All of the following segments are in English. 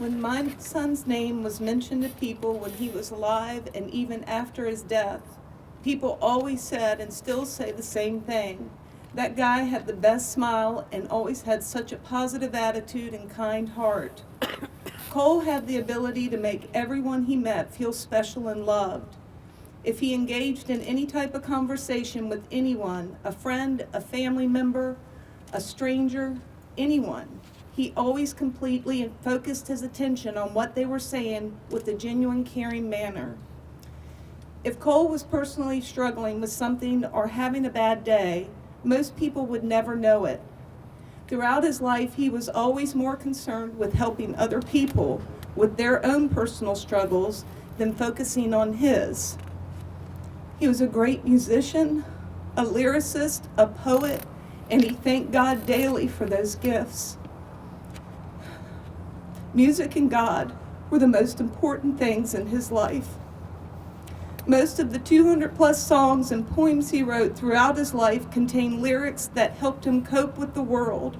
When my son's name was mentioned to people when he was alive and even after his death, people always said and still say the same thing. That guy had the best smile and always had such a positive attitude and kind heart. Cole had the ability to make everyone he met feel special and loved. If he engaged in any type of conversation with anyone, a friend, a family member, a stranger, anyone, he always completely focused his attention on what they were saying with a genuine, caring manner. If Cole was personally struggling with something or having a bad day, most people would never know it. Throughout his life, he was always more concerned with helping other people with their own personal struggles than focusing on his. He was a great musician, a lyricist, a poet, and he thanked God daily for those gifts. Music and God were the most important things in his life. Most of the 200 plus songs and poems he wrote throughout his life contain lyrics that helped him cope with the world.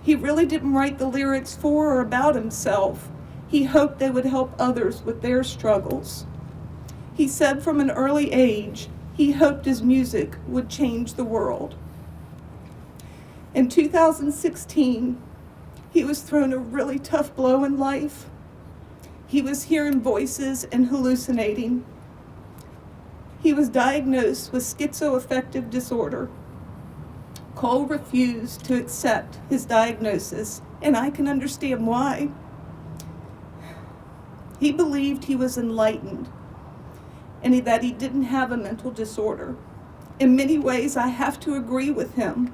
He really didn't write the lyrics for or about himself. He hoped they would help others with their struggles. He said from an early age, he hoped his music would change the world. In 2016, he was thrown a really tough blow in life. He was hearing voices and hallucinating. He was diagnosed with schizoaffective disorder. Cole refused to accept his diagnosis, and I can understand why. He believed he was enlightened and that he didn't have a mental disorder. In many ways, I have to agree with him,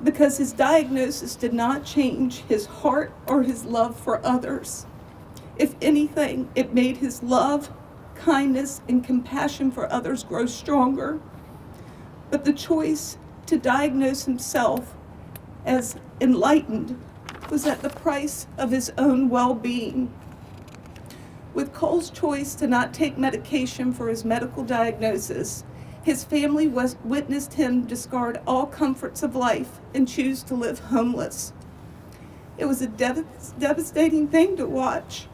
because his diagnosis did not change his heart or his love for others. If anything, it made his love, kindness, and compassion for others grow stronger. But the choice to diagnose himself as enlightened was at the price of his own well-being. With Cole's choice to not take medication for his medical diagnosis, his family witnessed him discard all comforts of life and choose to live homeless. It was a devastating thing to watch.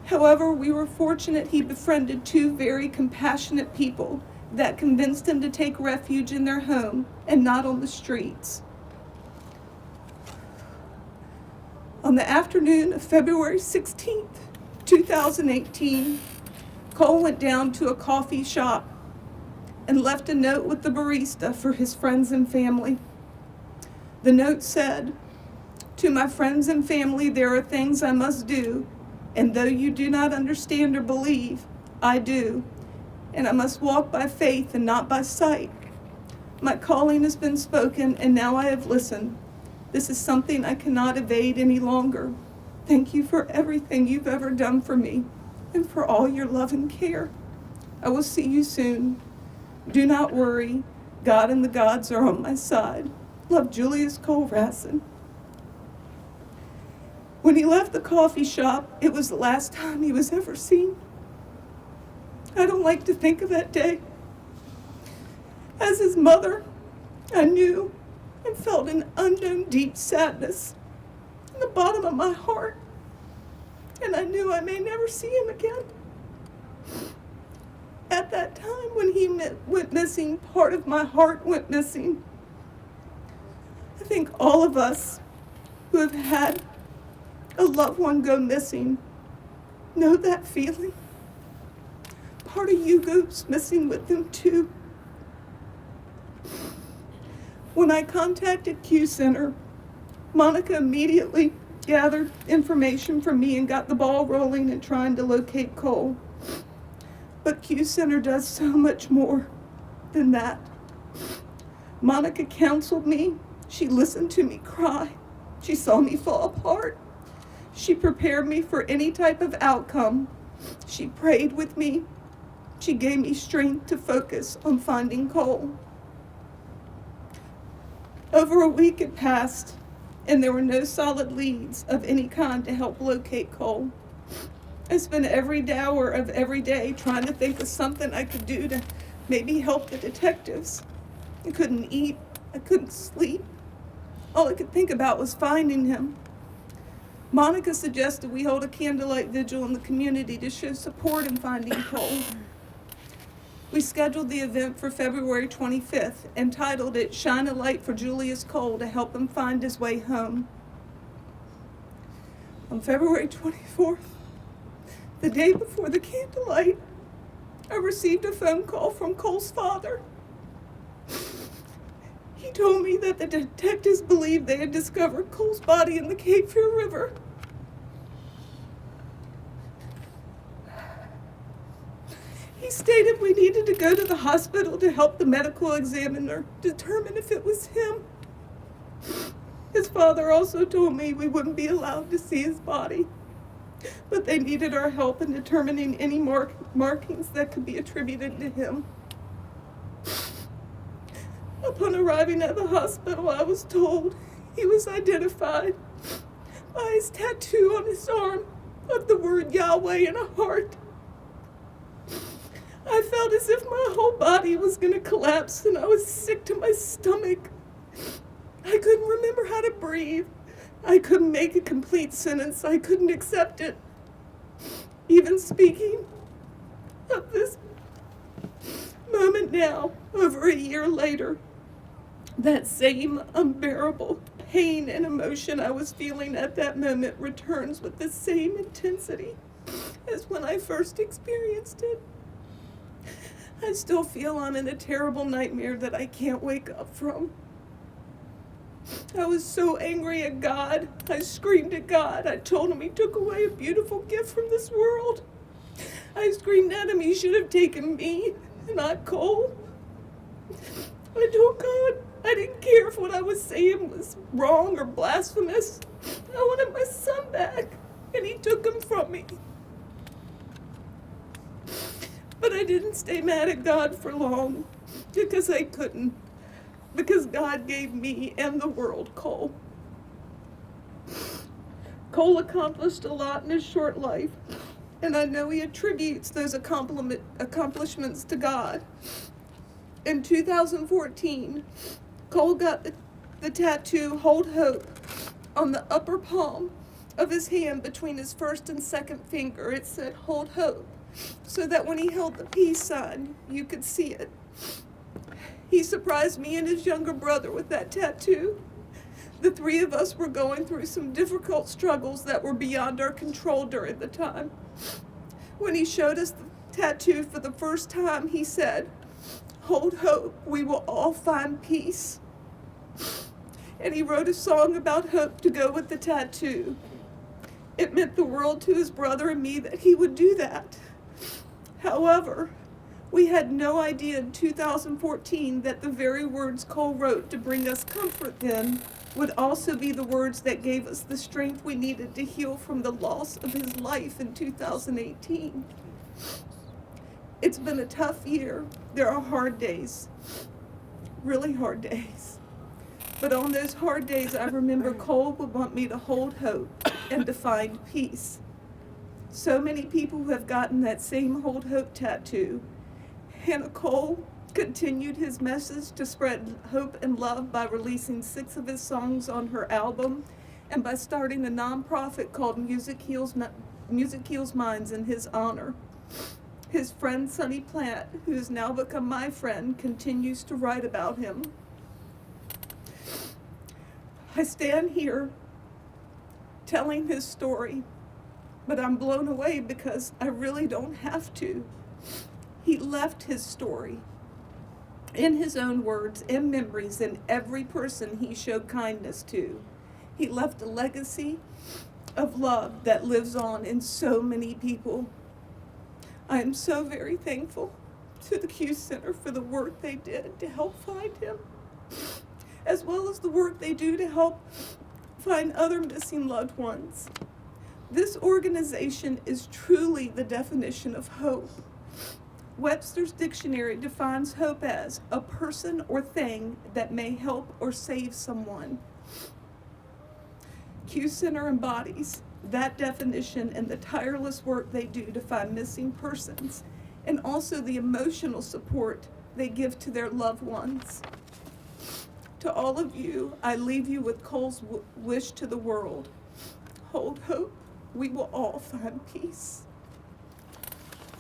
However, we were fortunate he befriended two very compassionate people that convinced him to take refuge in their home and not on the streets. On the afternoon of February 16th, 2018, Cole went down to a coffee shop and left a note with the barista for his friends and family. The note said, "To my friends and family, there are things I must do, and though you do not understand or believe, I do, and I must walk by faith and not by sight. My calling has been spoken, and now I have listened. This is something I cannot evade any longer. Thank you for everything you've ever done for me, and for all your love and care. I will see you soon. Do not worry. God and the gods are on my side. Love, Julius Cole Rassin." When he left the coffee shop, it was the last time he was ever seen. I don't like to think of that day. As his mother, I knew and felt an unknown deep sadness in the bottom of my heart, and I knew I may never see him again. At that time, when he went missing, part of my heart went missing. I think all of us who have had a loved one go missing know that feeling. Part of you goes missing with them too. When I contacted Q Center, Monica immediately gathered information from me and got the ball rolling in trying to locate Cole. But Q Center does so much more than that. Monica counseled me. She listened to me cry. She saw me fall apart. She prepared me for any type of outcome. She prayed with me. She gave me strength to focus on finding Cole. Over a week had passed, and there were no solid leads of any kind to help locate Cole. I spent every hour of every day trying to think of something I could do to maybe help the detectives. I couldn't eat. I couldn't sleep. All I could think about was finding him. Monica suggested we hold a candlelight vigil in the community to show support in finding Cole. We scheduled the event for February 25th and titled it Shine a Light for Julius Cole to help him find his way home. On February 24th, the day before the candlelight, I received a phone call from Cole's father. He told me that the detectives believed they had discovered Cole's body in the Cape Fear River. He stated we needed to go to the hospital to help the medical examiner determine if it was him. His father also told me we wouldn't be allowed to see his body, but they needed our help in determining any markings that could be attributed to him. Upon arriving at the hospital, I was told he was identified by his tattoo on his arm of the word Yahweh and a heart. I felt as if my whole body was going to collapse and I was sick to my stomach. I couldn't remember how to breathe. I couldn't make a complete sentence. I couldn't accept it. Even speaking of this moment now, over a year later, that same unbearable pain and emotion I was feeling at that moment returns with the same intensity as when I first experienced it. I still feel I'm in a terrible nightmare that I can't wake up from. I was so angry at God. I screamed at God. I told him he took away a beautiful gift from this world. I screamed at him he should have taken me, not Cole. I told God I didn't care if what I was saying was wrong or blasphemous. I wanted my son back, and he took him from me. But I didn't stay mad at God for long, because I couldn't, because God gave me and the world Cole. Cole accomplished a lot in his short life, and I know he attributes those accomplishments to God. In 2014, Cole got the tattoo Hold Hope on the upper palm of his hand between his first and second finger. It said Hold Hope, so that when he held the peace sign, you could see it. He surprised me and his younger brother with that tattoo. The three of us were going through some difficult struggles that were beyond our control during the time. When he showed us the tattoo for the first time, he said, "Hold hope, we will all find peace." And he wrote a song about hope to go with the tattoo. It meant the world to his brother and me that he would do that. However, we had no idea in 2014 that the very words Cole wrote to bring us comfort then would also be the words that gave us the strength we needed to heal from the loss of his life in 2018. It's been a tough year. There are hard days, really hard days. But on those hard days, I remember Cole would want me to hold hope and to find peace. So many people have gotten that same Hold Hope tattoo. Hannah Cole continued his message to spread hope and love by releasing 6 of his songs on her album and by starting a nonprofit called Music Heals Minds in his honor. His friend Sonny Plant, who has now become my friend, continues to write about him. I stand here telling his story, but I'm blown away because I really don't have to. He left his story in his own words and memories in every person he showed kindness to. He left a legacy of love that lives on in so many people. I am so very thankful to the Q Center for the work they did to help find him, as well as the work they do to help find other missing loved ones. This organization is truly the definition of hope. Webster's dictionary defines hope as a person or thing that may help or save someone. Q Center embodies that definition and the tireless work they do to find missing persons, and also the emotional support they give to their loved ones. To all of you, I leave you with Cole's wish to the world. Hold hope. We will all find peace.